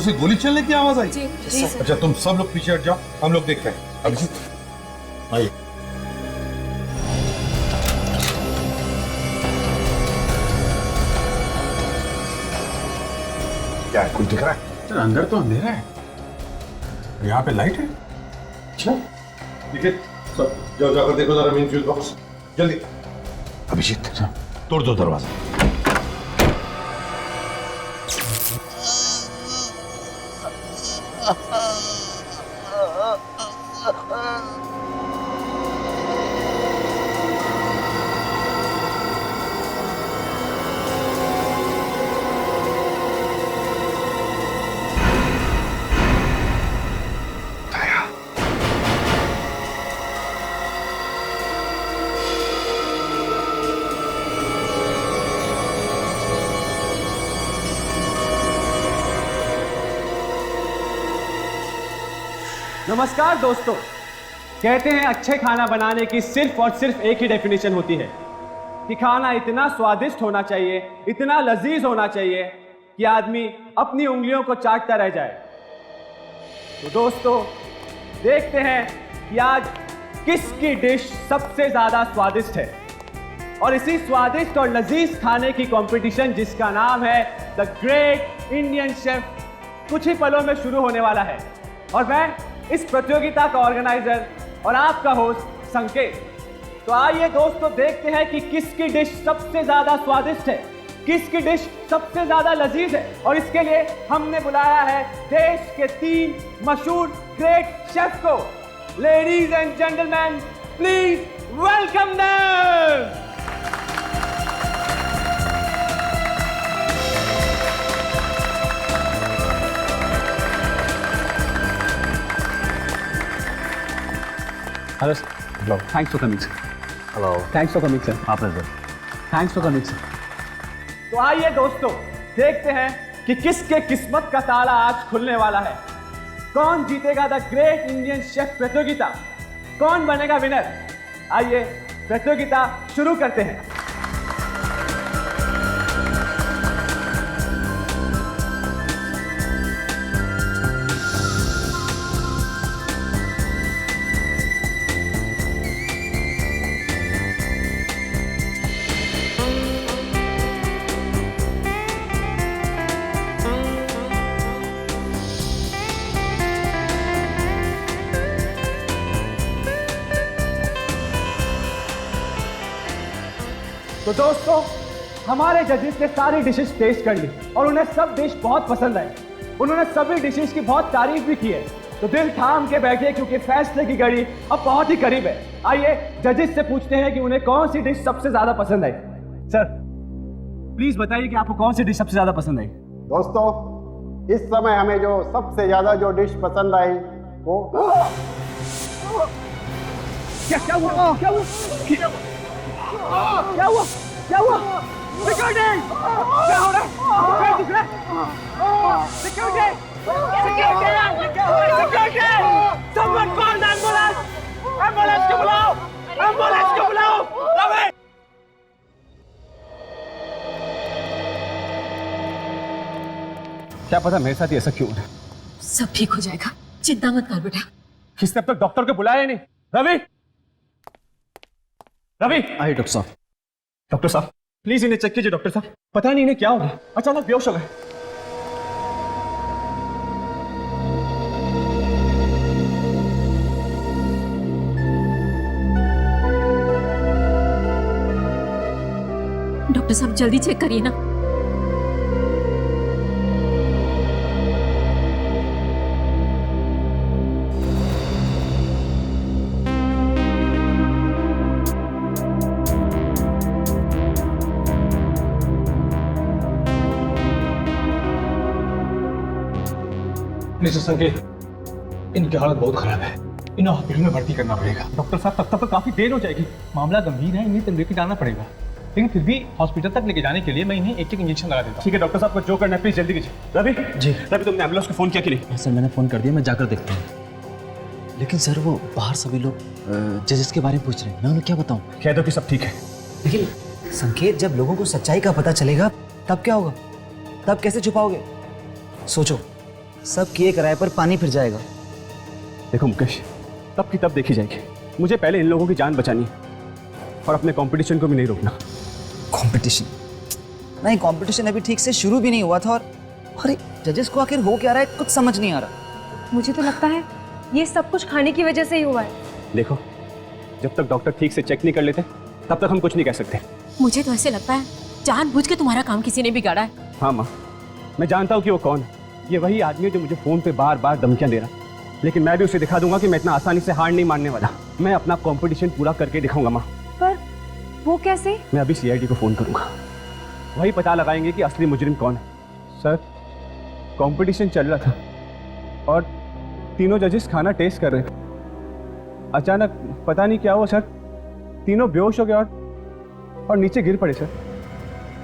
से गोली चलने की आवाज आई? जी जी सर। अच्छा तुम सब लोग पीछे हट जाओ, हम लोग देखते हैं। अभिजीत आइए। क्या है, कुछ दिख रहा है? सर अंदर तो अंधेरा है, यहाँ पे लाइट है। अच्छा ठीक है, सब जाओ, जाकर देखो जरा मेन फ्यूज बॉक्स, जल्दी। अभिजीत तोड़ दो दरवाजा। नमस्कार दोस्तों। कहते हैं अच्छे खाना बनाने की सिर्फ और सिर्फ एक ही डेफिनेशन होती है कि खाना इतना स्वादिष्ट होना चाहिए, इतना लजीज होना चाहिए कि आदमी अपनी उंगलियों को चाटता रह जाए। तो दोस्तों देखते हैं कि आज किसकी डिश सबसे ज्यादा स्वादिष्ट है, और इसी स्वादिष्ट और लजीज खाने की कंपटीशन जिसका नाम है द ग्रेट इंडियन शेफ कुछ ही पलों में शुरू होने वाला है। और मैं इस प्रतियोगिता का ऑर्गेनाइजर और आपका होस्ट संकेत। तो आइए दोस्तों देखते हैं कि किसकी डिश सबसे ज्यादा स्वादिष्ट है, किसकी डिश सबसे ज्यादा लजीज है। और इसके लिए हमने बुलाया है देश के 3 मशहूर ग्रेट शेफ को। Ladies and gentleman please welcome them. Hello, sir. Hello. Thanks for coming, sir. Hello. Thanks for coming, sir. My pleasure. Thanks for coming, sir. तो आइए दोस्तों देखते हैं कि किसके किस्मत का ताला आज खुलने वाला है। कौन जीतेगा द ग्रेट इंडियन शेफ प्रतियोगिता, कौन बनेगा विनर। आइए प्रतियोगिता शुरू करते हैं। तो दोस्तों हमारे जजेस ने सारी डिशेस टेस्ट कर ली और उन्हें सब डिश बहुत पसंद आई। उन्होंने सभी डिशेस की बहुत तारीफ भी की है। तो दिल थाम के बैठे क्योंकि फैसले की घड़ी अब बहुत ही करीब है। आइए जजेस से पूछते हैं कि उन्हें कौन सी डिश सबसे ज्यादा पसंद आई। सर प्लीज बताइए कि आपको कौन सी डिश सबसे ज्यादा पसंद आई। दोस्तों इस समय हमें जो सबसे ज्यादा जो डिश पसंद आई वो क्या हुआ? क्या हुआ? क्या हुआ? क्या हुआ? सिक्योरिटी! क्या हो रहा है? क्या दिख रहा है? Security! Security! Someone call the ambulance! Ambulance को बुलाओ! एम्बुलेंस को बुलाओ! रवि! क्या पता मेरे साथ ही ऐसा क्यों है? सब ठीक हो जाएगा, चिंता मत कर बेटा। किसने अब तक डॉक्टर को बुलाया नहीं? रवि! रवि! आइए डॉक्टर साहब। डॉक्टर साहब प्लीज इन्हें चेक कीजिए। डॉक्टर साहब पता नहीं इन्हें क्या हो गया, अचानक बेहोश हो गए। डॉक्टर साहब जल्दी चेक करिए ना। मिस्टर संकेत, इनकी हालत बहुत खराब है, इन्हें हॉस्पिटल में भर्ती करना पड़ेगा। डॉक्टर साहब तब तक काफी देर हो जाएगी। मामला गंभीर है, इन्हें लेके जाना पड़ेगा, लेकिन फिर भी हॉस्पिटल तक लेके जाने के लिए मैं इन्हें एक इंजेक्शन लगा देता हूँ। ठीक है डॉक्टर साहब को जो करना है प्लीज जल्दी कीजिए। रवि जी, रवि तुमने एम्बुलेंस को फोन किया कि नहीं? सर मैंने फोन कर दिया, मैं जाकर देखता हूँ। लेकिन सर वो बाहर सभी लोग जजेस के बारे में पूछ रहे हैं, मैं उन्हें क्या बताऊँ? कह दो कि सब ठीक है। लेकिन संकेत, जब लोगों को सच्चाई का पता चलेगा तब क्या होगा? तब कैसे छुपाओगे? सोचो, सब किए कराए पर पानी फिर जाएगा। देखो मुकेश, तब की तब देखी जाएगी। मुझे पहले इन लोगों की जान बचानी है और अपने कंपटीशन को भी नहीं रोकना। कंपटीशन नहीं, कंपटीशन अभी ठीक से शुरू भी नहीं हुआ था और अरे जजेस को आखिर हो क्या रहा है कुछ समझ नहीं आ रहा। मुझे तो लगता है ये सब कुछ खाने की वजह से ही हुआ है। देखो, जब तक डॉक्टर ठीक से चेक नहीं कर लेते तब तक हम कुछ नहीं कह सकते। मुझे तो ऐसे लगता है जानबूझ के तुम्हारा काम किसी ने बिगाड़ा है। हाँ माँ, मैं जानता हूँ कि वो कौन है। ये वही आदमी है जो मुझे फोन पे बार बार धमकियां दे रहा है, लेकिन मैं भी उसे दिखा दूंगा कि मैं इतना आसानी से हार नहीं मानने वाला। मैं अपना कंपटीशन पूरा करके दिखाऊंगा माँ। पर वो कैसे? मैं अभी सीआईडी को फोन करूंगा, वही पता लगाएंगे कि असली मुजरिम कौन है। सर, कंपटीशन चल रहा था और तीनों जजेस खाना टेस्ट कर रहे थे। अचानक पता नहीं क्या हुआ सर, तीनों बेहोश हो गए और नीचे गिर पड़े सर।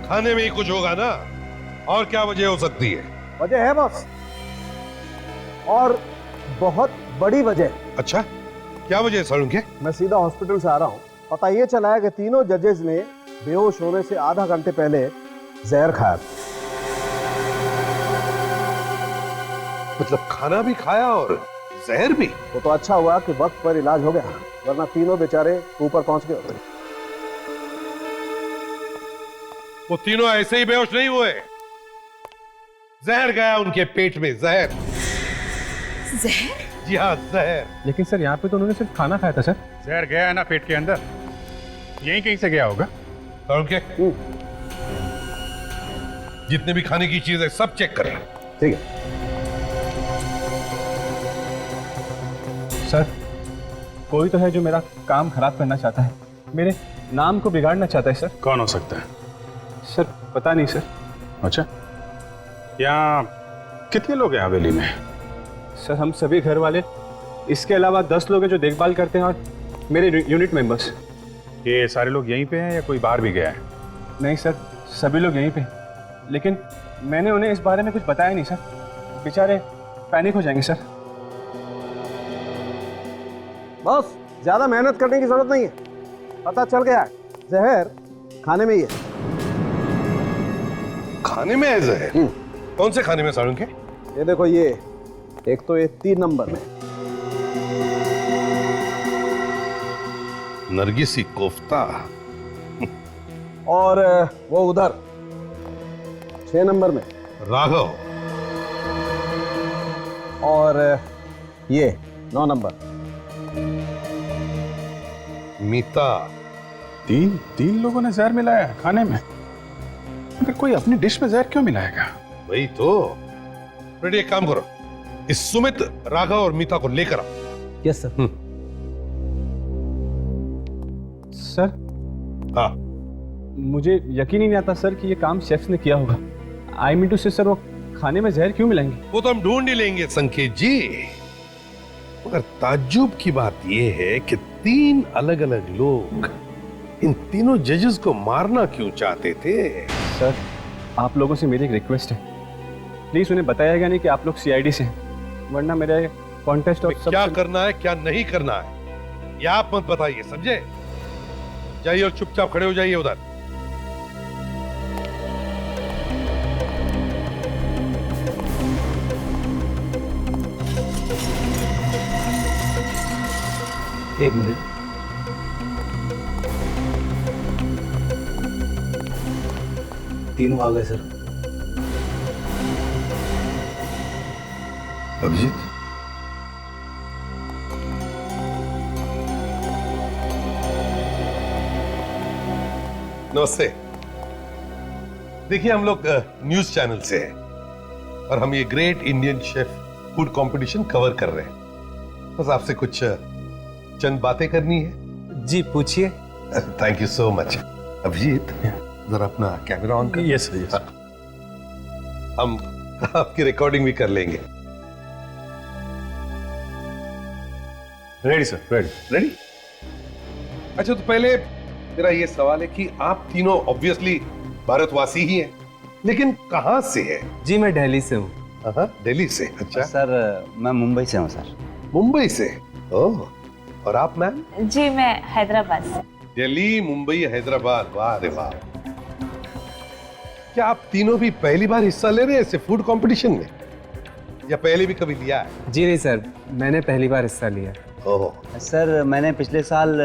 खाने में ही कुछ होगा ना, और क्या वजह हो सकती है? वजह है बॉस, और बहुत बड़ी वजह। अच्छा, क्या वजह है सारुण के? मैं सीधा हॉस्पिटल से आ रहा हूँ। पता ये चला है कि तीनों जजेस ने बेहोश होने से आधा घंटे पहले जहर खाया। मतलब खाना भी खाया और जहर भी? वो तो अच्छा हुआ कि वक्त पर इलाज हो गया, वरना तीनों बेचारे ऊपर पहुंच गए होते। वो तीनों ऐसे ही बेहोश नहीं हुए, जहर गया उनके पेट में। जहर? जहर? जी हाँ, जहर। लेकिन सर यहाँ पे तो उन्होंने सिर्फ खाना खाया था सर। जहर गया है ना पेट के अंदर, यहीं कहीं से गया होगा। सारुण के जितने भी खाने की चीज है सब चेक करें। ठीक है सर, कोई तो है जो मेरा काम खराब करना चाहता है, मेरे नाम को बिगाड़ना चाहता है सर। कौन हो सकता है? सर पता नहीं सर। अच्छा, यहाँ कितने लोग हैं हवेली में? सर हम सभी घर वाले, इसके अलावा 10 लोग हैं जो देखभाल करते हैं और मेरे यूनिट मेंबर्स। ये सारे लोग यहीं पे हैं या कोई बाहर भी गया है? नहीं सर, सभी लोग यहीं पे, लेकिन मैंने उन्हें इस बारे में कुछ बताया नहीं सर, बेचारे पैनिक हो जाएंगे सर। बॉस, ज्यादा मेहनत करने की जरूरत नहीं है, पता चल गया है जहर खाने में ही है। खाने में है जहर? कौन से खाने में सारुण के? ये देखो, ये एक तो ये 3 नंबर में नरगिसी कोफ्ता, और वो उधर 6 नंबर में राघव, और ये 9 नंबर मीता। तीन लोगों ने जहर मिलाया है खाने में। अगर कोई अपनी डिश में जहर क्यों मिलाएगा? वही तो। रेडी, एक काम करो, इस सुमित, राघव और मीता को लेकर आओ। Yes sir. सर हाँ, मुझे यकीन ही नहीं आता सर कि ये काम शेफ्स ने किया होगा। आई मीन टू से सर, वो खाने में जहर क्यों मिलाएंगे? वो तो हम ढूंढ ही लेंगे संकेत जी, मगर ताज्जुब की बात यह है कि 3 अलग अलग लोग इन तीनों जजेस को मारना क्यों चाहते थे? सर, आप लोगों से मेरी एक रिक्वेस्ट है, प्लीज उन्हें बताइएगा नहीं कि आप लोग सीआईडी से हैं, वरना मेरा कॉन्टेस्ट और क्या करना है क्या नहीं करना है ये आप मत बताइए, समझे? जाइए और चुपचाप खड़े हो जाइए उधर। एक मिनट। तीनों आ गए सर। अभिजीत, नमस्ते। देखिए, हम लोग न्यूज चैनल से हैं और हम ये great Indian chef food competition cover कर रहे हैं। बस आपसे कुछ चंद बातें करनी है। जी पूछिए। Thank you so much. Abhijit, जरा अपना कैमरा ऑन कर। Yes yes. हम आपकी रिकॉर्डिंग भी कर लेंगे। Ready sir, ready. रेडी? अच्छा, तो पहले मेरा ये सवाल है कि आप तीनों ऑब्वियसली भारतवासी ही हैं, लेकिन कहां से है? जी मैं दिल्ली से हूँ। दिल्ली से? अच्छा सर मैं मुंबई से हूँ सर। मुंबई से? ओह, और आप मैम? जी मैं हैदराबाद से। दिल्ली, मुंबई, हैदराबाद, वाह रे वाह। क्या आप तीनों भी पहली बार हिस्सा ले रहे हैं ऐसे फूड कंपटीशन में? या पहले भी कभी लिया है? जी नहीं सर, मैंने पहली बार हिस्सा लिया। ओह, सर मैंने पिछले साल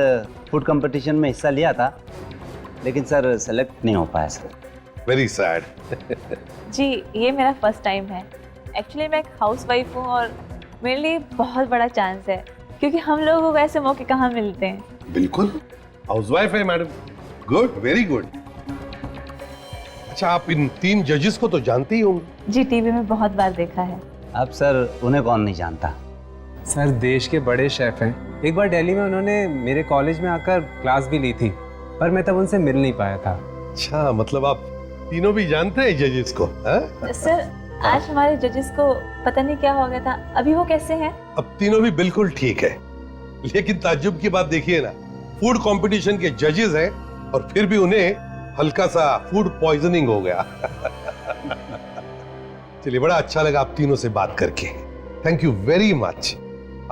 फूड कंपटीशन में हिस्सा लिया था, लेकिन सर सेलेक्ट नहीं हो पाया सर। Very sad. जी ये मेरा फर्स्ट टाइम है। एक्चुअली मैं एक हाउसवाइफ हूँ और मेरे लिए बहुत बड़ा चांस है, क्योंकि हम लोगों को ऐसे मौके कहाँ मिलते हैं। बिल्कुल, हाउसवाइफ है मैडम। Good, very good. अच्छा, आप इन 3 जजेस को तो जानते ही होंगे? जी टीवी में बहुत बार देखा है। अब सर उन्हें कौन नहीं जानता। सर देश के बड़े शेफ हैं। एक बार दिल्ली में उन्होंने मेरे कॉलेज में आकर क्लास भी ली थी, पर मैं तब उनसे मिल नहीं पाया था। अच्छा, मतलब आप तीनों भी जानते हैं जजेस को? सर आज हमारे जजेस को पता नहीं क्या हो गया था, अभी वो कैसे हैं? अब तीनों भी बिल्कुल ठीक है, लेकिन ताज्जुब की बात देखिए ना, फूड कंपटीशन के जजेस हैं और फिर भी उन्हें हल्का सा फूड पॉइजनिंग हो गया। चलिए, बड़ा अच्छा लगा आप तीनों से बात करके। Thank you very much.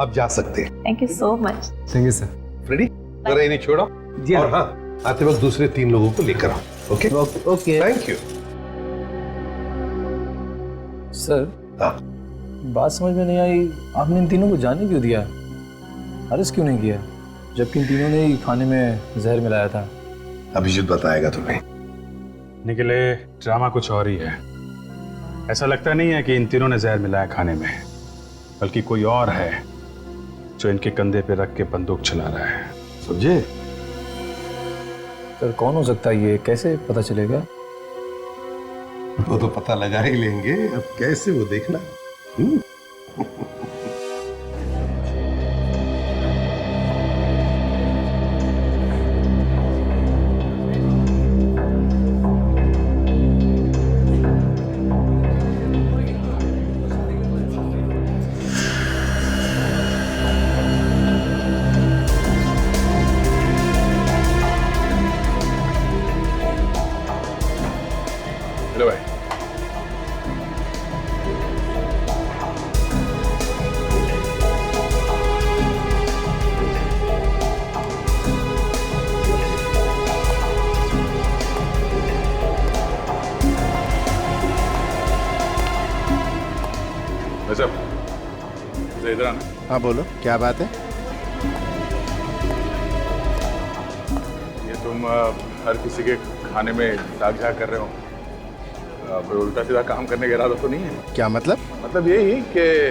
आप जा सकते हैं। Thank you so much. Thank you sir. Freddy, जरा इन्हें छोड़ो। जी और हाँ, आते वक्त दूसरे 3 लोगों को लेकर आओ। Okay okay. Thank you. Sir, हाँ, बात समझ में नहीं आई, आपने इन तीनों को जाने क्यों दिया? अरेस्ट क्यों नहीं किया, जबकि इन तीनों ने ही खाने में जहर मिलाया था? अभिजीत बताएगा तुम्हें। निकले ड्रामा कुछ और ही है। ऐसा लगता नहीं है कि इन तीनों ने जहर मिलाया खाने में, बल्कि कोई और है जो इनके कंधे पे रख के बंदूक चला रहा है। समझे? सर कौन हो सकता है ये, कैसे पता चलेगा? वो तो पता लगा ही लेंगे, अब कैसे वो देखना। हेलो भाई। वैसे इधर आना। हाँ बोलो, क्या बात है? ये तुम हर किसी के खाने में दाग झाग कर रहे हो, कोई उल्टा सीधा काम करने का इरादा तो नहीं है? क्या मतलब? मतलब यही कि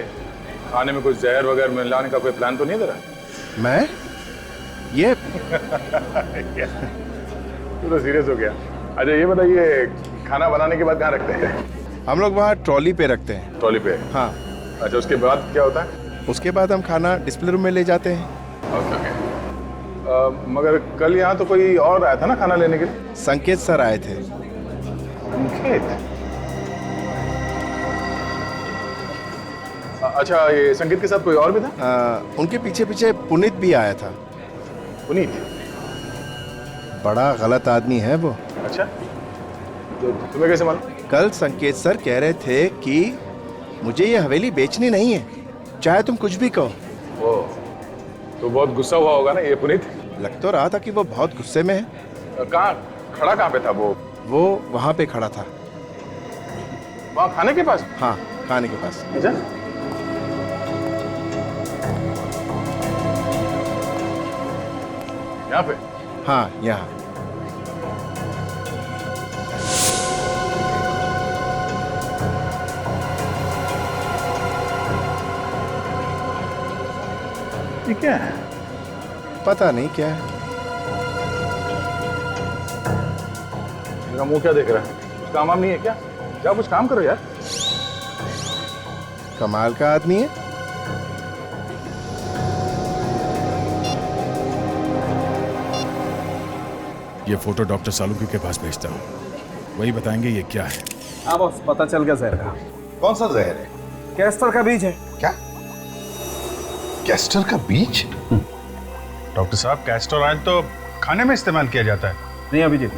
खाने में कुछ जहर वगैरह मिलाने का कोई प्लान तो नहीं है तेरा? मैं ये तू तो सीरियस हो गया। अच्छा ये बताइए, खाना बनाने के बाद कहाँ रखते हैं? हम लोग वहाँ ट्रॉली पे रखते हैं। ट्रॉली पे? हाँ। अच्छा उसके बाद क्या होता है? उसके बाद हम खाना डिस्प्ले रूम में ले जाते हैं। Okay okay. मगर कल यहाँ तो कोई और आया था ना खाना लेने के लिए? संकेत सर आए थे। संकेत? अच्छा, ये संकेत के साथ कोई और भी था? उनके पीछे पीछे पुनीत भी आया था। पुनीत? बड़ा गलत आदमी है वो। अच्छा, तो तुम्हें कैसे मालूम? कल संकेत सर कह रहे थे कि मुझे ये हवेली बेचनी नहीं है, चाहे तुम कुछ भी कहो। ओ, तो बहुत गुस्सा हुआ होगा ना ये पुनीत? लग तो रहा था कि वो बहुत गुस्से में है। कहाँ खड़ा, कहाँ पे था वो? वो वहाँ पे खड़ा था। वहाँ खाने के पास? हाँ, खाने के पास। अच्छा, यहाँ पे? हाँ, यहाँ। ये क्या है? पता नहीं क्या है। मेरा मुंह क्या देख रहा है? कुछ काम वाम नहीं है क्या? जाओ कुछ काम करो यार। कमाल का आदमी है। ये फोटो डॉक्टर सालुंकी के पास भेजता हूँ, वही बताएंगे ये क्या है। हाँ बॉस, पता चल गया जहर का। कौन सा जहर है? कैस्टर का बीज है। क्या? कैस्टर का बीज? डॉक्टर साहब, कैस्टर ऑयल तो खाने में इस्तेमाल किया जाता है। नहीं अभिजीत,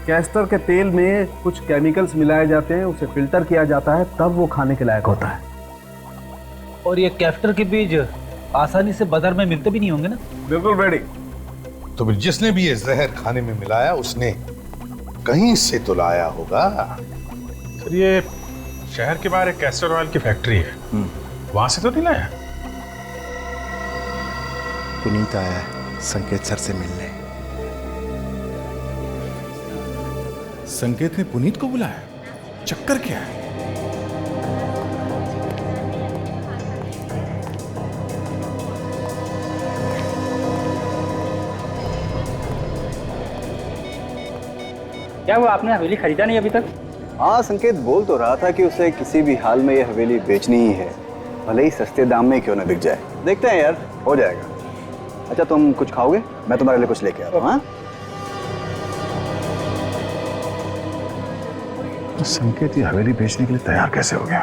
कैस्टर के तेल में कुछ केमिकल्स मिलाए जाते हैं, उसे फिल्टर किया जाता है, तब वो खाने के लायक होता है। और ये कैस्टर के बीज आसानी से बाजार में मिलते भी नहीं होंगे ना? बिल्कुल रेडी। तो फिर जिसने भी ये जहर खाने में मिलाया उसने कहीं से तो लाया होगा। सर ये शहर के बाहर एक कैस्टर ऑयल की फैक्ट्री है, वहां से तो नहीं लाया? पुनीत आया है संकेत सर से मिलने। संकेत ने पुनीत को बुलाया? चक्कर क्या है? क्या हुआ, आपने हवेली खरीदा नहीं अभी तक? हाँ, संकेत बोल तो रहा था कि उसे किसी भी हाल में ये हवेली बेचनी ही है, भले ही सस्ते दाम में क्यों ना बिक जाए। देखते हैं यार, हो जाएगा। अच्छा, तुम कुछ खाओगे? मैं तुम्हारे लिए कुछ लेके आता हूँ। हाँ, तो संकेत ये हवेली बेचने के लिए तैयार कैसे हो गया?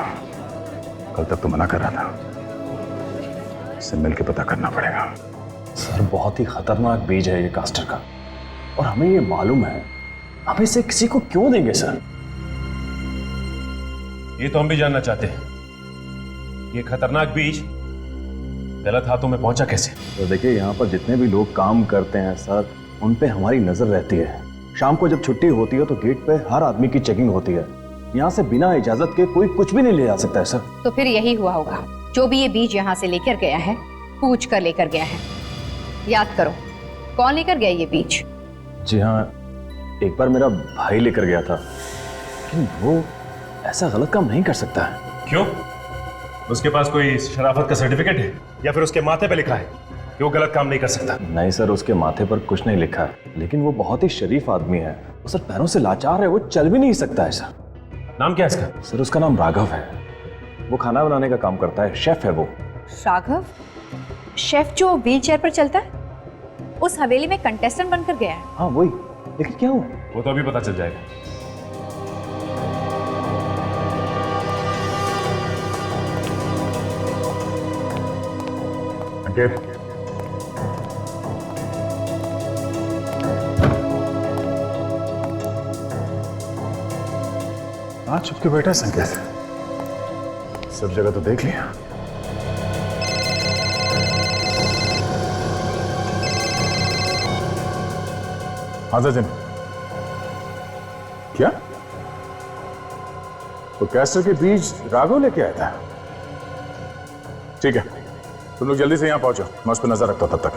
कल तक तो मना कर रहा था। इससे मिल के पता करना पड़ेगा। सर बहुत ही खतरनाक बीज है ये कास्टर का, और हमें ये मालूम है। हम इसे किसी को क्यों देंगे सर? ये तो हम भी जानना चाहते हैं। ये खतरनाक बीज गलत हाथों में पहुंचा कैसे? तो देखिए, यहाँ पर जितने भी लोग काम करते हैं सर, उन पे हमारी नजर रहती है। शाम को जब छुट्टी होती है तो गेट पे हर आदमी की चेकिंग होती है। यहाँ से बिना इजाजत के कोई कुछ भी नहीं ले जा सकता है सर। तो फिर यही हुआ होगा। जो भी ये बीज यहाँ से लेकर गया है, पूछ कर लेकर गया है। याद करो, कौन लेकर गया ये बीज? जी हाँ, एक बार मेरा भाई लेकर गया था, लेकिन वो ऐसा गलत काम नहीं कर सकता है। क्यों? उसके पास कोई शराफत का सर्टिफिकेट है या फिर उसके माथे पे लिखा है कि वो गलत काम नहीं कर सकता? नहीं सर, उसके माथे पर कुछ नहीं लिखा है, लेकिन वो बहुत ही शरीफ आदमी है। वो सर पैरों से लाचार है, वो चल भी नहीं सकता है सर। नाम क्या है इसका? सर उसका नाम राघव है। वो खाना बनाने का काम करता है, शेफ है वो। राघव? शेफ जो व्हील चेयर पर चलता है? उस हवेली में कंटेस्टेंट बनकर गया है? हाँ वही, लेकिन क्या हुआ? वो तो अभी पता चल जाएगा। हाँ, चुप के बैठा है संकेत। सब जगह तो देख लिया। हाँ सचिन, क्या? तो कैस्टर के बीज राघव लेके आया था? ठीक है, तुम लोग जल्दी से यहां पहुंचो, मैं उस पर नजर रखता हूं तब तक।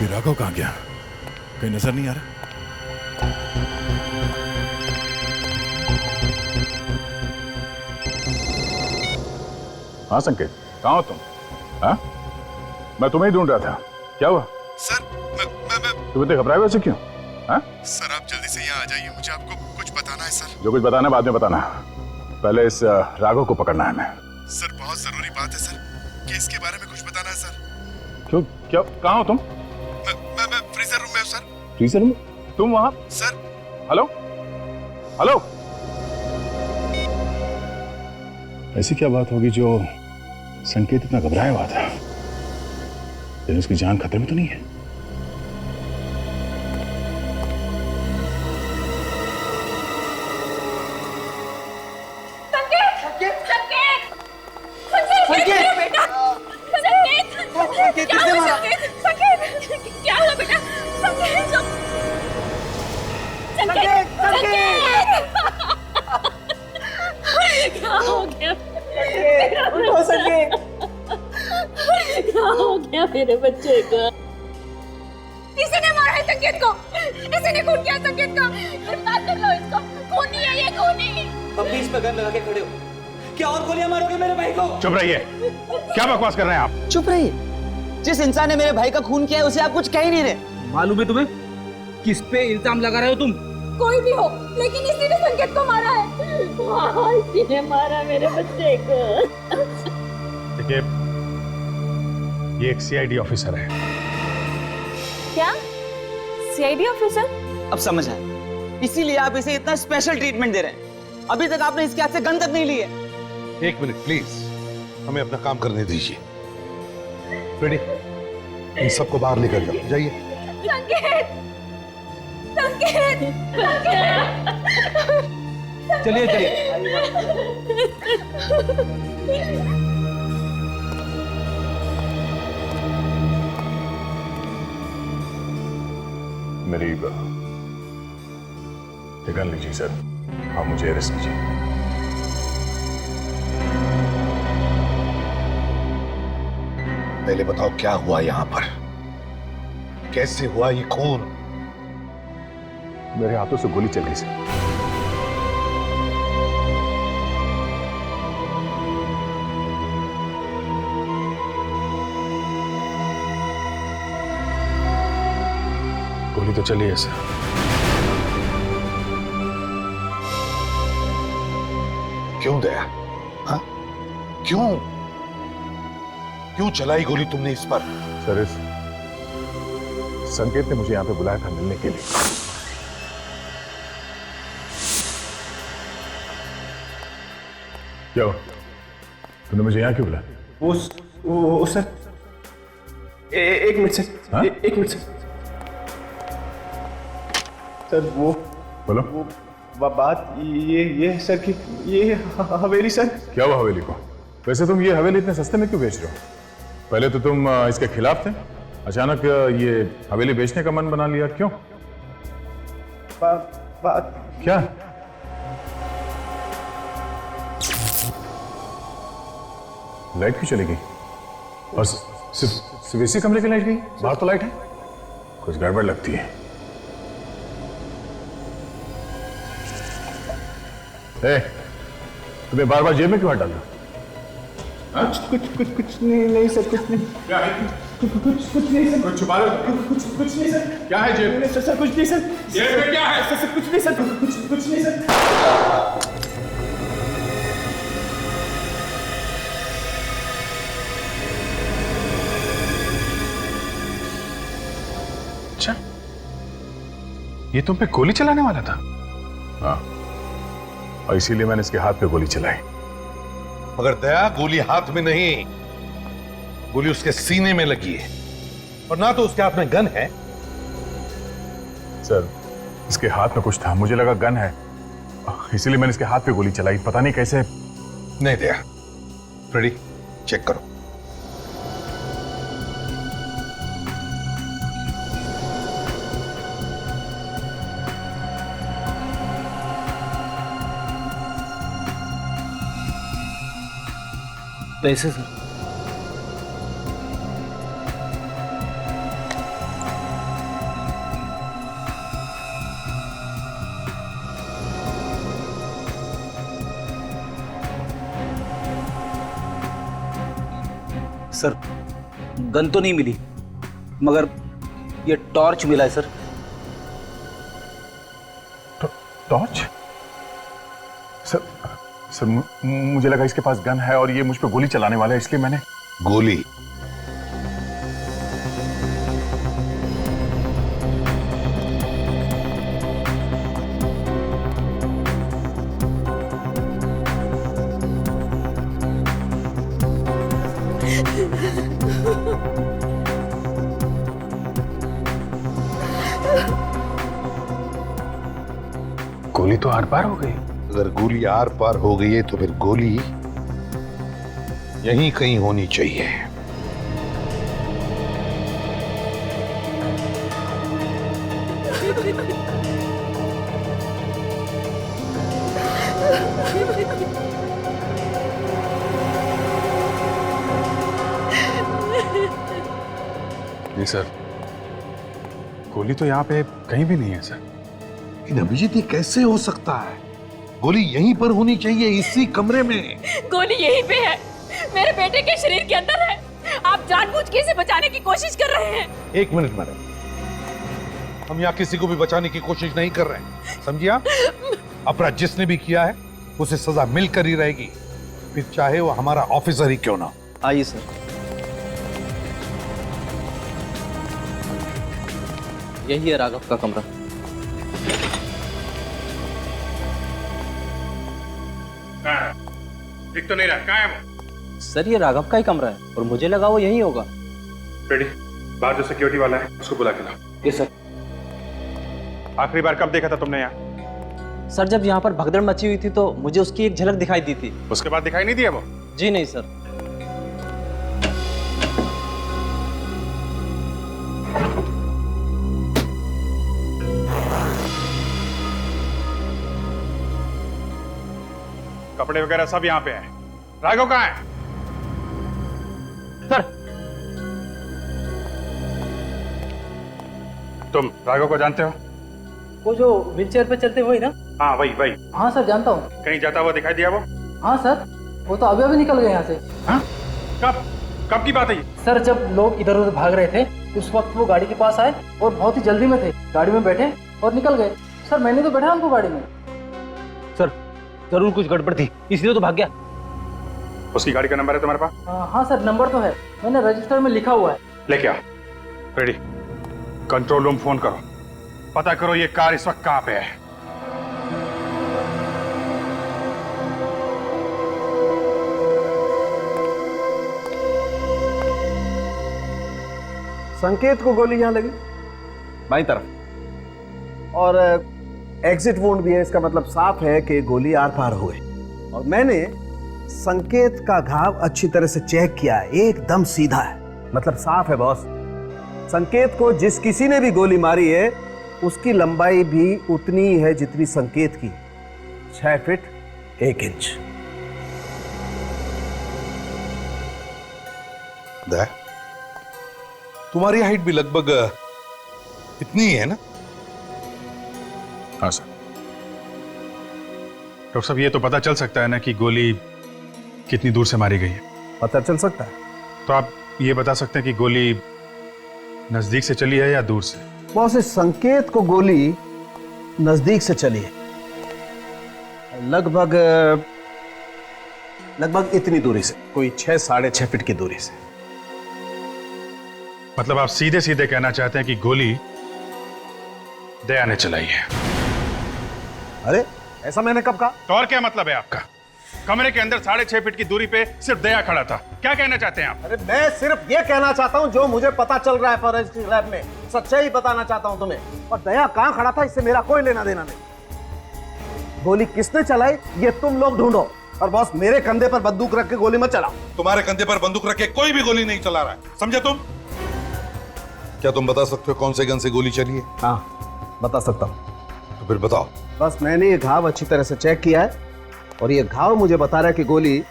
ये राघव कहाँ गया? कहीं नजर नहीं आ रहा। हाँ संकेत, कहाँ हो तुम? हाँ, मैं तुम्हें ही ढूंढ रहा था। क्या हुआ? सर मैं तुम इतने घबराए वैसे क्यों? हाँ? सर आप जल्दी से यहाँ आ जाइए, मुझे आपको कुछ बताना है सर। जो कुछ बताना है बाद में बताना। पहले इस राघव को पकड़ना है हमें। सर बहुत जरूरी बात है सर, केस के बारे में कुछ बताना है सर। क्यों, क्या, कहाँ हो तुम? मैं फ्रीजर रूम में हूँ सर। Freezer room? तुम वहां? सर। हेलो हेलो, ऐसी क्या बात होगी जो संकेत इतना घबराया हुआ था? लेकिन उसकी जान खतरे में तो नहीं है? मेरे बच्चे को किसी ने मारा है संकेत को, किसी ने खून किया संकेत का। गिरफ्तार कर लो इसको, खूनी है ये, खूनी। अब बीच पे गन लगा के खड़े हो, क्या और गोलियां मारोगे मेरे भाई को? चुप रहिए, क्या बकवास कर रहे हैं आप? चुप रहिए, जिस इंसान ने मेरे भाई का खून किया है उसे आप कुछ कह ही नहीं रहे। मालूम है तुम्हें किस पे इल्जाम लगा रहे हो तुम? कोई भी हो, लेकिन इसी ने संकेत को मारा है। हाँ, इसी ने मारा मेरे बच्चे को। देखिए, ये एक सीआईडी ऑफिसर है। क्या? CID officer? अब समझ आया, इसीलिए आप इसे इतना स्पेशल ट्रीटमेंट दे रहे हैं। अभी तक आपने इसके हाथ से गन तक नहीं ली है। एक मिनट प्लीज, हमें अपना काम करने दीजिए। रेडी, इन सबको बाहर लेकर जाओ, जाइए। संकेत, संकेत, संकेत। चलिए चलिए। मेरी ठिकान लीजिए सर। हाँ, मुझे अरेस्ट कीजिए। पहले बताओ क्या हुआ यहां पर, कैसे हुआ ये खून? मेरे हाथों से गोली चली सर। गोली तो चली है सर। क्यों दया? हाँ? क्यों चलाई गोली तुमने इस पर? सर, इस संकेत ने मुझे यहां पे बुलाया था मिलने के लिए। क्या हुआ? तूने मुझे यहां क्यों बुलाया? वो सर, एक मिनट सर। हाँ? एक मिनट सर। सर वो बोलो। वो बात ये है सर कि ये हवेली सर। क्या हुआ हवेली को? वैसे तुम ये हवेली इतने सस्ते में क्यों बेच रहे हो? पहले तो तुम इसके खिलाफ थे, अचानक ये हवेली बेचने का मन बना लिया, क्यों? बात क्या? लाइट क्यों चली गई? और सिर्फ इसी कमरे की लाइट गई? बाहर तो लाइट है। कुछ गड़बड़ लगती है। तुम्हें बार बार जेब में क्यों हाथ डालना? कुछ नहीं सर, कुछ नहीं। क्या है? कुछ नहीं सर। कुछ छुपा रहे हो? कुछ नहीं सर। क्या है जेब में? सर कुछ नहीं सर। जेब में क्या है? सर कुछ नहीं सर। कुछ नहीं सर। अच्छा, ये तुम पे गोली चलाने वाला था? हाँ, और इसीलिए मैंने इसके हाथ पे गोली चलाई। मगर दया, गोली हाथ में नहीं, गोली उसके सीने में लगी है। और ना तो उसके हाथ में गन है। सर, इसके हाथ में कुछ था, मुझे लगा गन है, इसीलिए मैंने इसके हाथ पे गोली चलाई। पता नहीं कैसे। नहीं दया, फ्रेडी चेक करो। पैसे सर? सर, गन तो नहीं मिली, मगर ये टॉर्च मिला है सर। टॉर्च? सर, मुझे लगा इसके पास गन है और ये मुझ पे गोली चलाने वाला है, इसलिए मैंने गोली। गोली तो आर पार हो गई। अगर गोली आर पार हो गई है तो फिर गोली यहीं कहीं होनी चाहिए। नहीं सर, गोली तो यहाँ पे कहीं भी नहीं है सर। लेकिन अभिजीत, ये कैसे हो सकता है? गोली यहीं पर होनी चाहिए, इसी कमरे में। गोली यहीं पे है, मेरे बेटे के शरीर के अंदर है। आप जानबूझ के इसे बचाने की कोशिश कर रहे हैं। एक मिनट मैडम, हम यहाँ किसी को भी बचाने की कोशिश नहीं कर रहे हैं, समझिए आप? अपराध जिसने भी किया है उसे सजा मिलकर ही रहेगी, फिर चाहे वो हमारा ऑफिसर ही क्यों ना। आइए सर। यही है राघव का कमरा। दिख तो नहीं रहा, कहाँ है वो? सर, ये राघव का ही कमरा है और मुझे लगा वो यही होगा। रेडी, बाहर जो सिक्योरिटी वाला है उसको बुला के लाओ। ये सर। आखिरी बार कब देखा था तुमने यहाँ? सर, जब यहाँ पर भगदड़ मची हुई थी तो मुझे उसकी एक झलक दिखाई दी थी। उसके बाद दिखाई नहीं दिया वो? जी नहीं सर। कपड़े वगैरह सब यहाँ पे हैं। राघव कहाँ है? सर, तुम राघव को जानते हो? वो जो व्हीलचेयर पे चलते हुए ना? हाँ वही वही। हाँ सर, जानता हूँ। कहीं जाता हुआ दिखाई दिया वो? हाँ सर, वो तो अभी अभी निकल गए यहाँ से। हाँ? कब कब की बात है ये? सर, जब लोग इधर उधर भाग रहे थे उस वक्त वो गाड़ी के पास आए और बहुत ही जल्दी में थे, गाड़ी में बैठे और निकल गए। सर, मैंने तो बैठा उनको गाड़ी में। सर जरूर कुछ गड़बड़ थी, इसलिए तो भाग गया। उसकी गाड़ी का नंबर है तुम्हारे पास? हाँ सर, नंबर तो है, मैंने रजिस्टर में लिखा हुआ है। लेके आओ। रेडी। कंट्रोल रूम फोन करो, पता करो ये कार इस वक्त कहाँ पे है। संकेत को गोली यहां लगी बाईं तरफ, और एग्जिट वुंड भी है, इसका मतलब साफ है कि गोली आर पार हो गई। और मैंने संकेत का घाव अच्छी तरह से चेक किया है, एकदम सीधा है, मतलब साफ है बॉस। संकेत को जिस किसी ने भी गोली मारी है उसकी लंबाई भी उतनी ही है जितनी संकेत की, 6 फीट 1 इंच। तुम्हारी हाइट भी लगभग इतनी ही है ना? हाँ सर। डॉक्टर साहब, ये तो पता चल सकता है ना कि गोली कितनी दूर से मारी गई है? पता चल सकता है। तो आप ये बता सकते हैं कि गोली नजदीक से चली है या दूर से? बॉस, इस संकेत को गोली नजदीक से चली है, लगभग इतनी दूरी से, कोई 6 साढ़े 6 फीट की दूरी से। मतलब आप सीधे सीधे कहना चाहते हैं कि गोली दया ने चलाई है? अरे ऐसा मैंने कब कहा? तो और क्या मतलब है आपका? कमरे के अंदर 6.5 फीट की दूरी पे सिर्फ दया खड़ा था, क्या कहना चाहते हैं आप? अरे मैं सिर्फ ये कहना चाहता हूं जो मुझे पता चल रहा है फॉरेंसिक लैब में, सच्चाई बताना चाहता हूं तुम्हें। और दया कहां खड़ा था इससे मेरा कोई लेना देना नहीं। गोली किसने चलाई ये तुम लोग ढूंढो, और बॉस मेरे कंधे पर बंदूक रख के गोली मत चलाओ। तुम्हारे कंधे पर बंदूक रख के कोई भी गोली नहीं चला रहा है, समझे तुम? क्या तुम बता सकते हो कौन से गन से गोली चली है? हाँ बता सकता हूं। तो फिर बताओ। बस मैंने ये घाव अच्छी तरह से चेक किया है और ये घाव मुझे बता रहा है कि गोली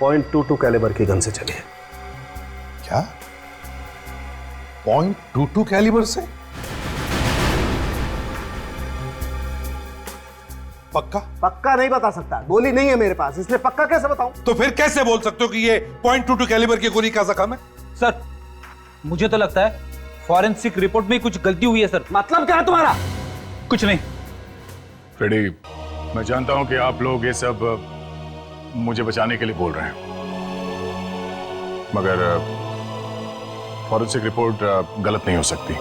.22 कैलिबर की गन से चली है। क्या? .22 कैलिबर से? पक्का? पक्का नहीं बता सकता, गोली नहीं है मेरे पास, इसलिए पक्का कैसे बताऊं? तो फिर कैसे बोल सकते हो कि ये .22 कैलिबर की गोली का जख्म है? सर मुझे तो लगता है फॉरेंसिक रिपोर्ट में कुछ गलती हुई है सर। मतलब क्या है तुम्हारा? कुछ नहीं। फ्रेडी, मैं जानता हूं कि आप लोग ये सब मुझे बचाने के लिए बोल रहे हैं, मगर फॉरेंसिक रिपोर्ट गलत नहीं हो सकती।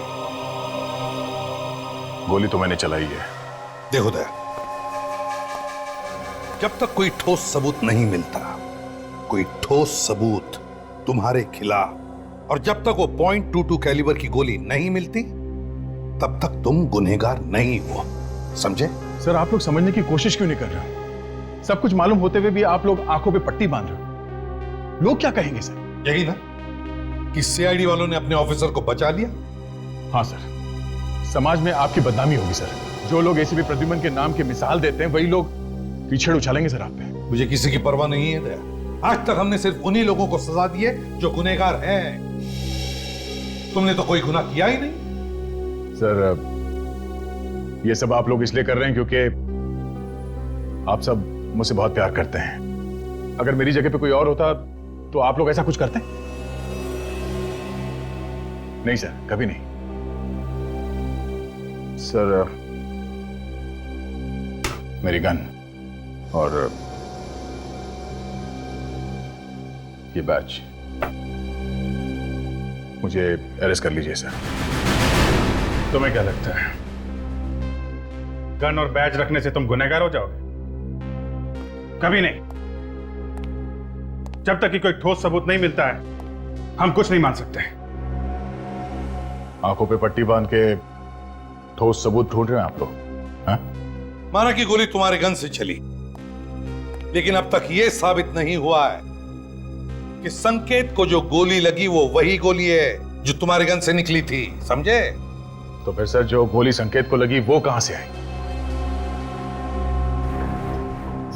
गोली तो मैंने चलाई है। देखो दया, जब तक कोई ठोस सबूत नहीं मिलता, कोई ठोस सबूत तुम्हारे खिलाफ, और जब तक वो .22 कैलिबर की गोली नहीं मिलती, तब तक तुम गुनहगार नहीं हो, समझे? सर आप लोग समझने की कोशिश क्यों नहीं कर रहे? सब कुछ मालूम होते हुए भी आप लोग आंखों पे पट्टी बांध रहे हो। लोग क्या कहेंगे सर? यही ना कि सीआईडी वालों ने अपने ऑफिसर को बचा लिया। हाँ सर, समाज में आपकी बदनामी होगी सर। जो लोग एसीपी प्रद्युमन के नाम की मिसाल देते हैं वही लोग पीछे उछालेंगे सर आप पे। मुझे किसी की परवाह नहीं है दया। आज तक हमने सिर्फ उन्हीं लोगों को सजा दी है जो गुनहगार हैं। तुमने तो कोई गुनाह किया ही नहीं। सर ये सब आप लोग इसलिए कर रहे हैं क्योंकि आप सब मुझसे बहुत प्यार करते हैं। अगर मेरी जगह पे कोई और होता तो आप लोग ऐसा कुछ करते? नहीं सर, कभी नहीं। सर मेरी गन और ये बैच, मुझे अरेस्ट कर लीजिए सर। तुम्हें क्या लगता है गन और बैज रखने से तुम गुनहगार हो जाओगे? कभी नहीं। जब तक कि कोई ठोस सबूत नहीं मिलता है हम कुछ नहीं मान सकते। आंखों पे पट्टी बांध के ठोस सबूत ढूंढ रहे हैं आप लोग? हाँ? माना कि गोली तुम्हारे गन से चली, लेकिन अब तक यह साबित नहीं हुआ है कि संकेत को जो गोली लगी वो वही गोली है जो तुम्हारे गन से निकली थी, समझे? तो फिर सर जो गोली संकेत को लगी वो कहां से आई?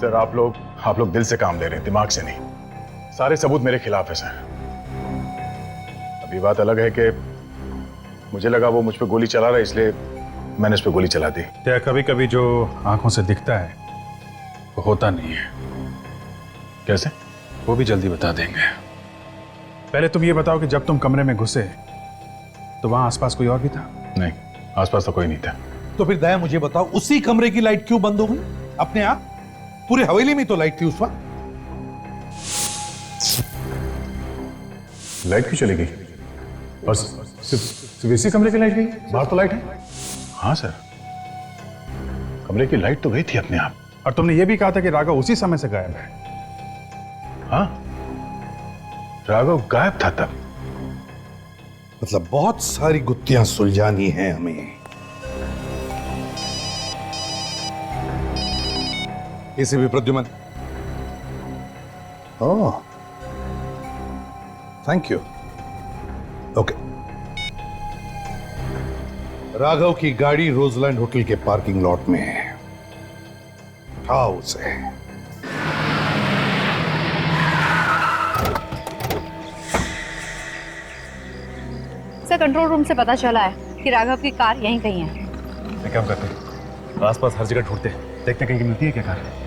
सर आप लोग दिल से काम ले रहे हैं, दिमाग से नहीं। सारे सबूत मेरे खिलाफ है सर। अभी बात अलग है कि मुझे लगा वो मुझ पे गोली चला रहा है, इसलिए मैंने उस पे गोली चला दी। क्या कभी कभी जो आंखों से दिखता है वो होता नहीं है। कैसे? वो भी जल्दी बता देंगे। पहले तुम ये बताओ कि जब तुम कमरे में घुसे तो वहां आसपास कोई और भी था? नहीं, आसपास तो कोई नहीं था। तो फिर दया मुझे बताओ, उसी कमरे की लाइट क्यों बंद हो गई अपने आप? पूरे हवेली में तो लाइट थी उस वक्त। लाइट क्यों चली गई? और सिर्फ इसी कमरे की लाइट गई? बाहर तो लाइट है। हाँ सर, कमरे की लाइट तो गई थी अपने आप। और तुमने ये भी कहा था कि राघव उसी समय से गायब है। हाँ, राघव गायब था तब। मतलब बहुत सारी गुत्थियां सुलझानी हैं हमें। इसे भी प्रद्युमन। ओह, थैंक यू। ओके। राघव की गाड़ी रोजलैंड होटल के पार्किंग लॉट में है। उठाओ उसे। सर, कंट्रोल रूम से पता चला है कि राघव की कार यहीं कहीं है। एक काम करते हैं, आसपास हर जगह ढूंढते हैं, देखते हैं कहीं मिलती है क्या कार।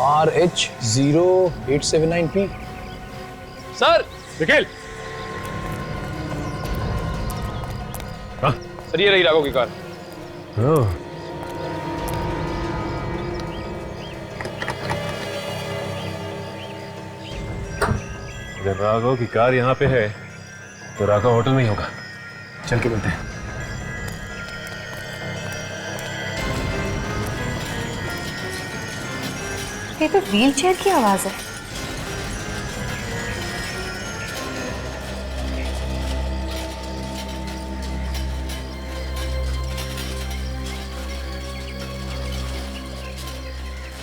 RH0879P। सर निखिल। हाँ सर, ये रही राघव की कार। अगर राघव की कार यहाँ पे है तो राघव होटल में ही होगा। चल के मिलते हैं। ये तो व्हील चेयर की आवाज है।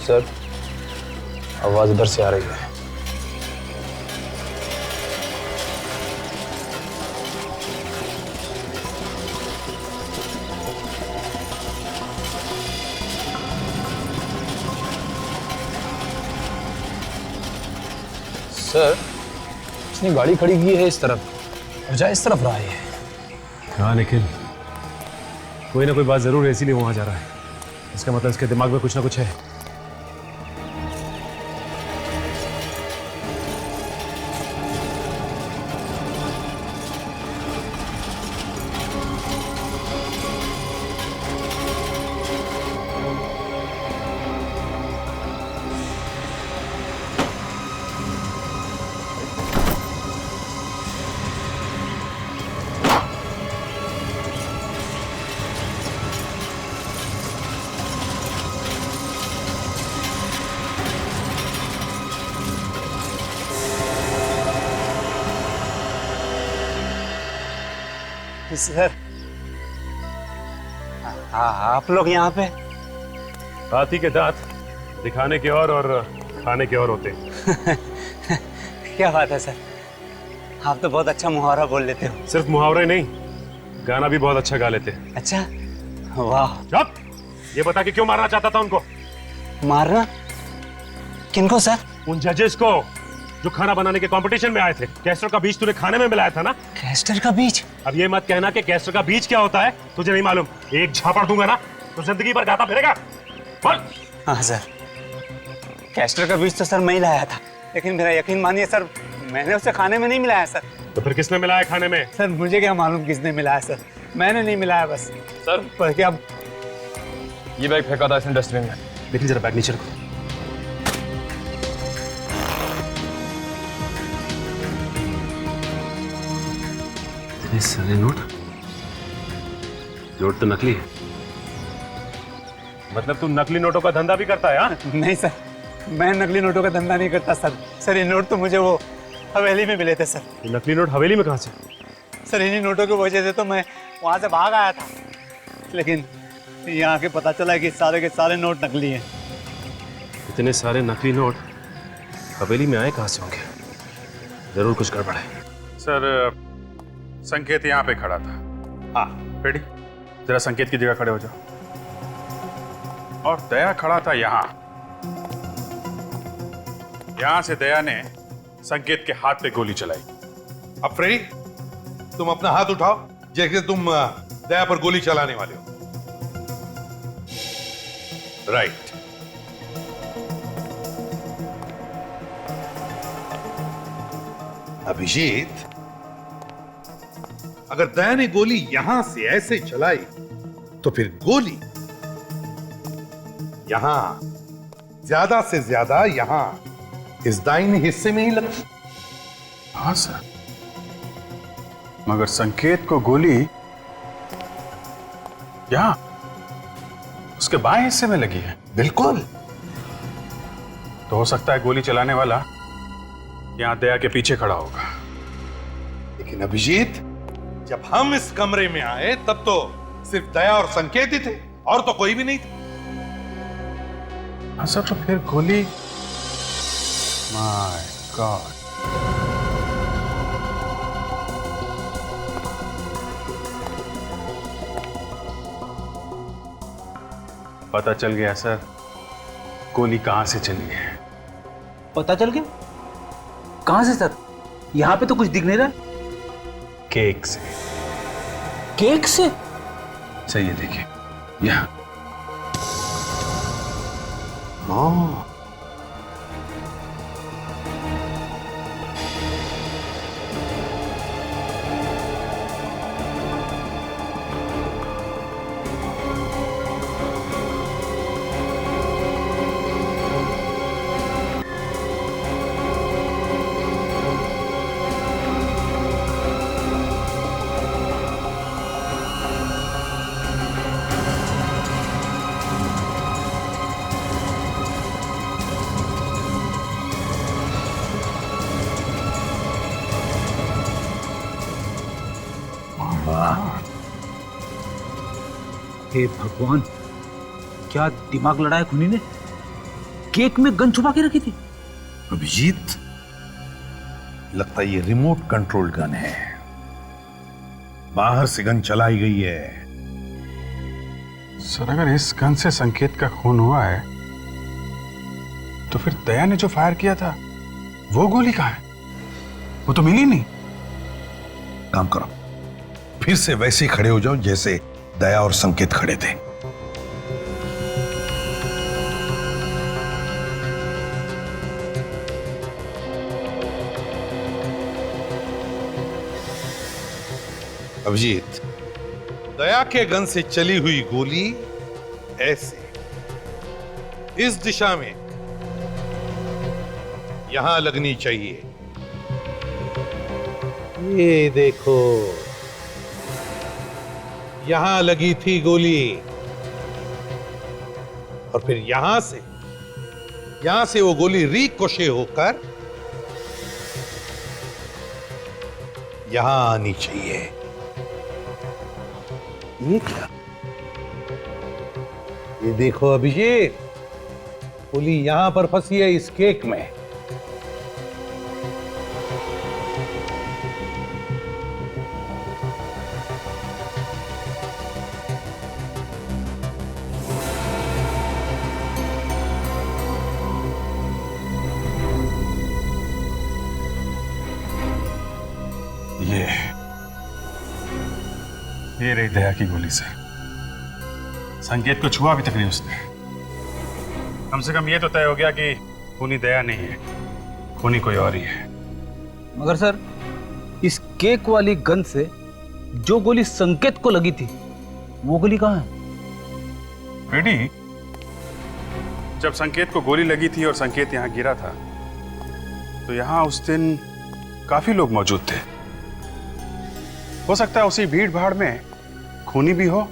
सर, आवाज इधर से आ रही है। सर, इसने गाड़ी खड़ी की है इस तरफ और जा इस तरफ रहा है। हाँ निखिल, कोई ना कोई बात जरूर है, इसीलिए वहां जा रहा है। इसका मतलब इसके दिमाग में कुछ ना कुछ है। सर, आप लोग यहाँ पे? हाथी के दांत दिखाने के और खाने के और होते हैं। क्या बात है सर, आप तो बहुत अच्छा मुहावरा बोल लेते हो। सिर्फ मुहावरे नहीं, गाना भी बहुत अच्छा गा लेते हैं। अच्छा, वाह। चुप! ये बता कि क्यों मारना चाहता था उनको? मारना? किनको सर? उन जजेस को जो खाना बनाने के कंपटीशन में आए थे। कैस्टर का बीज तूने खाने में मिलाया था ना? कैस्टर का बीज? अब ये मत कहना कि कैस्टर का बीज क्या होता है तुझे नहीं मालूम। एक झापड़ दूंगा ना तो जिंदगी भर गाता फिरेगा। बोल। हाँ सर, कैस्टर का बीज तो सर मैं ही लाया था, लेकिन मेरा यकीन मानिए सर, मैंने उसे खाने में नहीं मिलाया सर। तो फिर किसने मिलाया खाने में? सर मुझे क्या मालूम किसने मिलाया सर, मैंने नहीं मिलाया बस। सर पर क्या ये बैग फेंका था इसने डस्टबिन में। लेकिन जरा बैग नीचे रखो। इतने सारे नोट तो नकली है। मतलब तू नकली नोटों का धंधा भी करता है? हाँ? नहीं सर, मैं नकली नोटों का धंधा नहीं करता सर। सर ये नोट तो मुझे वो हवेली में मिले थे सर। ये नकली नोट हवेली में कहाँ से? सर इन्हीं नोटों की वजह से तो मैं वहाँ से भाग आया था, लेकिन यहाँ के पता चला कि सारे के सारे नोट नकली हैं। इतने सारे नकली नोट हवेली में आए कहाँ से होंगे? जरूर कुछ गड़बड़ है। सर, संकेत यहाँ पे खड़ा था, हाँ रेडी, जरा संकेत की जगह खड़े हो जाओ। और दया खड़ा था यहां से दया ने संकेत के हाथ पे गोली चलाई। अब फ्रेडी, तुम अपना हाथ उठाओ जैसे तुम दया पर गोली चलाने वाले हो। राइट। अभिजीत, अगर दया ने गोली यहां से ऐसे चलाई तो फिर गोली यहां, ज्यादा से ज्यादा यहां इस दाहिने हिस्से में ही लगती। हाँ सर, मगर संकेत को गोली यहां उसके बाएं हिस्से में लगी है। बिल्कुल। तो हो सकता है गोली चलाने वाला यहां दया के पीछे खड़ा होगा। लेकिन अभिजीत, जब हम इस कमरे में आए तब तो सिर्फ दया और संकेत ही थे, और तो कोई भी नहीं था। हाँ सर, तो फिर गोली, माय गॉड, पता चल गया सर, गोली कहां से चली है। पता चल गया? कहां से सर? यहां पे तो कुछ दिख नहीं रहा। केक से। केक से? सही है, देखिए यहां। हे भगवान, क्या दिमाग लड़ाया खूनी ने? केक में गन छुपा के रखी थी। अभिजीत, लगता है ये रिमोट कंट्रोल गन है, बाहर से गन चलाई गई है। सर, अगर इस गन से संकेत का खून हुआ है तो फिर दया ने जो फायर किया था वो गोली कहां है? वो तो मिली नहीं। काम करो, फिर से वैसे ही खड़े हो जाओ जैसे दया और संकेत खड़े थे। अभिजीत, दया के गन से चली हुई गोली ऐसे इस दिशा में यहां लगनी चाहिए। ये देखो, यहां लगी थी गोली, और फिर यहां से वो गोली रिकोशे होकर यहां आनी चाहिए। ये क्या? ये देखो अभिषेक, गोली यहां पर फंसी है इस केक में। ये रही दया की गोली सर। संकेत को छुआ भी तक नहीं उसने। कम से कम ये तो तय हो गया कि खूनी दया नहीं है, खूनी कोई और ही है। मगर सर, इस केक वाली गन से जो गोली संकेत को लगी थी वो गोली कहां है? बेटी, जब संकेत को गोली लगी थी और संकेत यहां गिरा था तो यहां उस दिन काफी लोग मौजूद थे। हो सकता है उसी भीड़ भाड़ में खूनी भी हो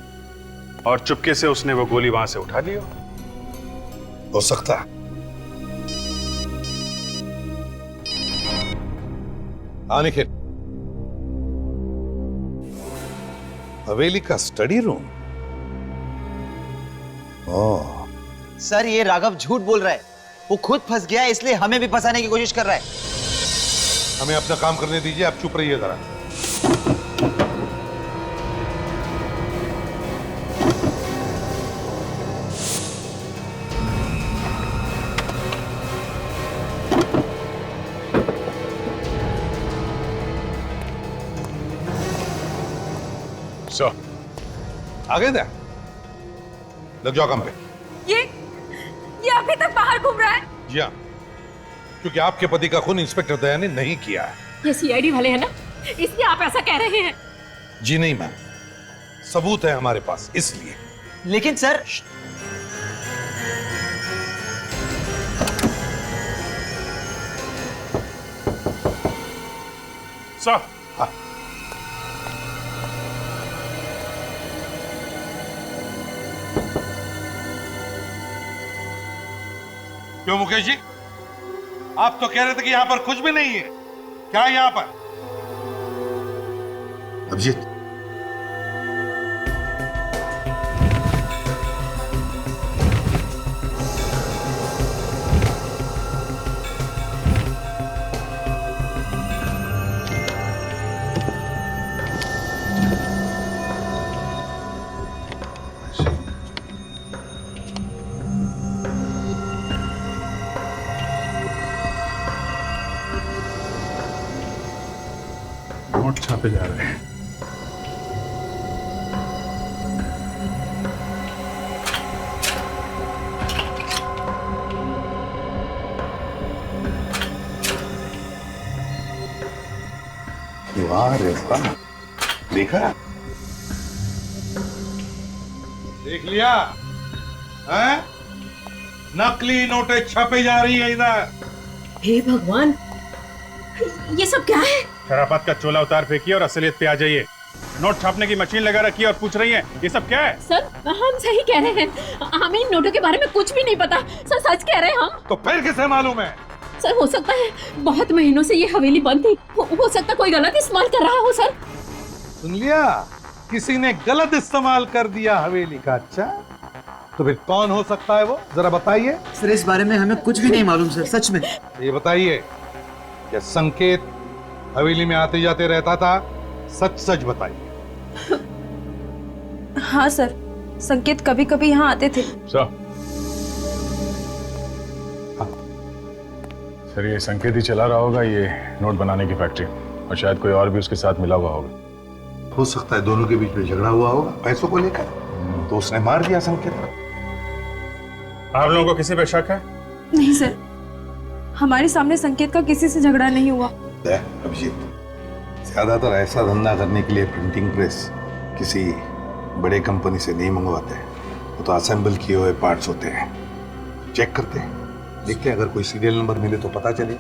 और चुपके से उसने वो गोली वहां से उठा ली हो सकता। निखिल, हवेली का स्टडी रूम। ओह सर, ये राघव झूठ बोल रहा है। वो खुद फंस गया है, इसलिए हमें भी फंसाने की कोशिश कर रहा है। हमें अपना काम करने दीजिए, आप चुप रहिए जरा। सो आ गए थे? लग जाओ काम पे। ये अभी तक बाहर घूम रहा है। जी हाँ, क्योंकि आपके पति का खून इंस्पेक्टर दया ने नहीं किया है। ये सीआईडी वाले हैं ना, इसलिए आप ऐसा कह रहे हैं। जी नहीं मैम, सबूत है हमारे पास, इसलिए। लेकिन सर, सर क्यों मुकेश जी, आप तो कह रहे थे कि यहां पर कुछ भी नहीं है। क्या है यहां पर? अभिजीत, नोट छापे जा रहे हैं। वाह रे वाह, देखा? देख लिया है? नकली नोटें छपे जा रही है इधर। हे भगवान, ये सब क्या है? शराफत का चोला उतार फेंकिए और असलियत पे आ जाइए। नोट छापने की मशीन लगा रखी है और पूछ रही हैं ये सब क्या है? सर, हम सही कह रहे हैं, हमें इन नोटों के बारे में कुछ भी नहीं पता। सर, सच कह रहे हैं हम। तो फिर किसे मालूम है? सर, हो सकता है बहुत महीनों से ये हवेली बंद थी, हो सकता कोई गलत इस्तेमाल कर रहा हो। सर, सुन लिया, किसी ने गलत इस्तेमाल कर दिया हवेली का। अच्छा, तो फिर कौन हो सकता है वो, जरा बताइए। सर इस बारे में हमें कुछ भी नहीं मालूम सर, सच में। ये बताइए, क्या संकेत हवेली में आते जाते रहता था? सच सच बताइए। हाँ सर, संकेत कभी कभी यहाँ आते थे। सर ये संकेत ही चला रहा होगा ये नोट बनाने की फैक्ट्री, और शायद कोई और भी उसके साथ मिला हुआ होगा। हो सकता है दोनों के बीच में झगड़ा हुआ होगा पैसों को लेकर, तो उसने मार दिया संकेत। आप लोगों को किसी पे शक है? नहीं सर, हमारे सामने संकेत का किसी से झगड़ा नहीं हुआ। अभिजीत, ज्यादातर ऐसा धंधा करने के लिए प्रिंटिंग प्रेस किसी बड़े कंपनी से नहीं मंगवाते, वो तो असेंबल किए हुए पार्ट्स होते हैं। चेक करते हैं, देखते हैं, अगर कोई सीरियल नंबर मिले तो पता चले।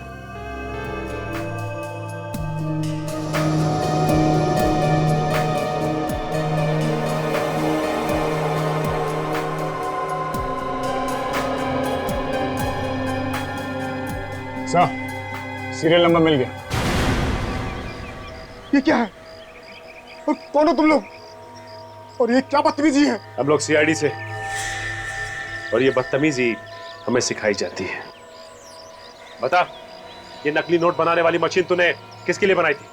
सर सीरियल नंबर मिल गया। ये क्या है? और कौन हो तुम लोग? और ये क्या बदतमीजी है? हम लोग सीआईडी से, और ये बदतमीजी हमें सिखाई जाती है। बता, ये नकली नोट बनाने वाली मशीन तूने किसके लिए बनाई थी?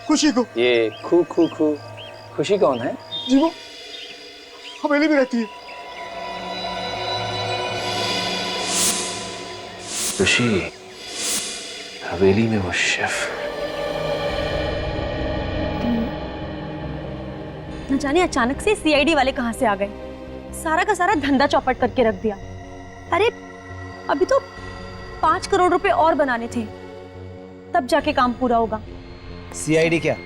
खुशी को। ये खुशी कौन है? जी वो हवेली में रहती है। खुशी, हवेली में वो शेफ। न जाने अचानक से सीआईडी वाले कहां से आ गए, सारा का सारा धंधा चौपट करके रख दिया। अरे अभी तो 5 करोड़ रुपए और बनाने थे, तब जाके काम पूरा होगा। सीआईडी क्या,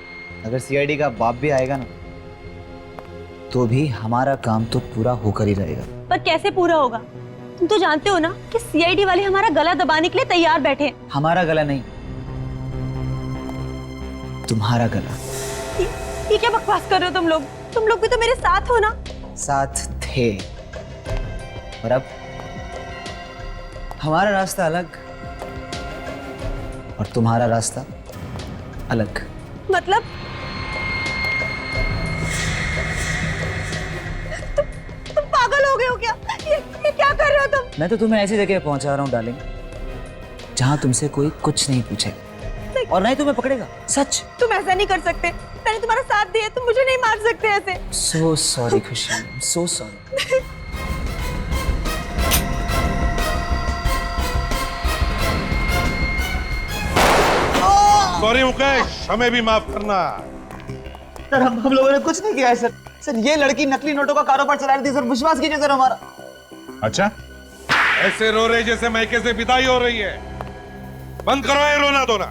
अगर सीआईडी का बाप भी आएगा ना तो भी हमारा काम तो पूरा होकर ही रहेगा। पर कैसे पूरा होगा? तुम तो जानते हो ना कि सीआईडी वाले हमारा गला दबाने के लिए तैयार बैठे हैं। हमारा गला नहीं, तुम्हारा गला। ये क्या बकवास कर रहे हो तुम लोग? तुम लोग भी तो मेरे साथ हो ना। साथ थे, और अब हमारा रास्ता अलग और तुम्हारा रास्ता अलग। मतलब तुम पागल हो गए हो क्या? ये क्या कर रहे हो तुम? मैं तो तुम्हें ऐसी जगह पहुंचा रहा हूँ डार्लिंग, जहां तुमसे कोई कुछ नहीं पूछेगा और ना ही तुम्हें पकड़ेगा। सच। तुम ऐसा नहीं कर सकते, मैंने तुम्हारा साथ दिया, तुम मुझे नहीं मार सकते ऐसे। सो सॉरी खुशी, सो सॉरी। सॉरी मुकेश, हमें भी माफ करना। सर हम लोगों ने कुछ नहीं किया है सर। सर ये लड़की नकली नोटों का कारोबार चला रही थी सर, विश्वास कीजिए सर हमारा। अच्छा, ऐसे रो रहे जैसे मैके से विदाई हो रही है। बंद करो ये रोना धोना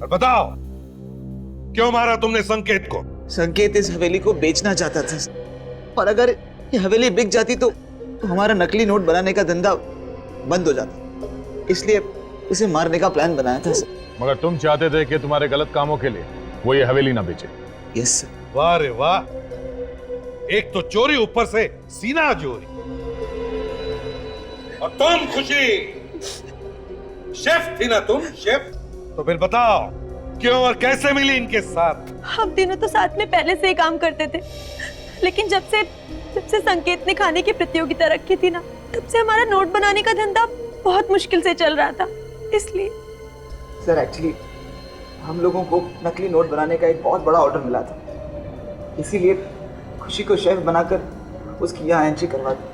और बताओ क्यों मारा तुमने संकेत को? संकेत इस हवेली को बेचना चाहता था और अगर ये हवेली बिक जाती तो हमारा नकली नोट बनाने का धंधा बंद हो जाता, इसलिए उसे मारने का प्लान बनाया था सर। मगर तुम चाहते थे कि तुम्हारे गलत कामों के लिए वो ये हवेली ना बेचे। Yes sir. वाह रे वाह, एक तो चोरी ऊपर से सीना चोरी। और तुम खुशी शेफ थी ना तुम, शेफ? तो फिर बताओ क्यों और कैसे मिली इनके साथ? हम तीनों तो साथ में पहले से ही काम करते थे, लेकिन जब से संकेत ने खाने की प्रतियोगिता रखी थी ना, तब से हमारा नोट बनाने का धंधा बहुत मुश्किल से चल रहा था। इसलिए सर एक्चुअली हम लोगों को नकली नोट बनाने का एक बहुत बड़ा ऑर्डर मिला था, इसीलिए खुशी को शेफ बनाकर उसकी यहाँ एंट्री करवा दी।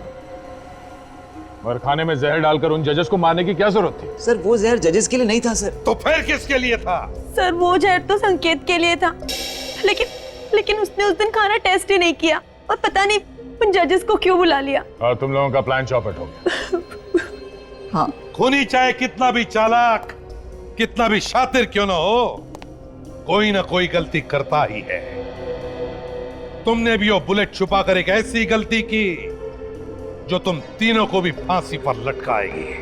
और खाने में जहर डालकर उन जजेस को मारने की क्या जरूरत थी? सर वो जहर जजेस के लिए नहीं था सर। तो फिर किसके लिए था? सर वो जहर तो संकेत के लिए था, लेकिन उसने उस दिन खाना टेस्ट ही नहीं किया और पता नहीं उन जजेस को क्यों बुला लिया। और तुम लोगों का प्लान चौपट हो गया। हाँ। खूनी चाहे कितना भी चालाक, कितना भी शातिर क्यों ना हो, कोई ना कोई गलती करता ही है। तुमने भी वो बुलेट छुपाकर एक ऐसी गलती की जो तुम तीनों को भी फांसी पर लटकाएगी।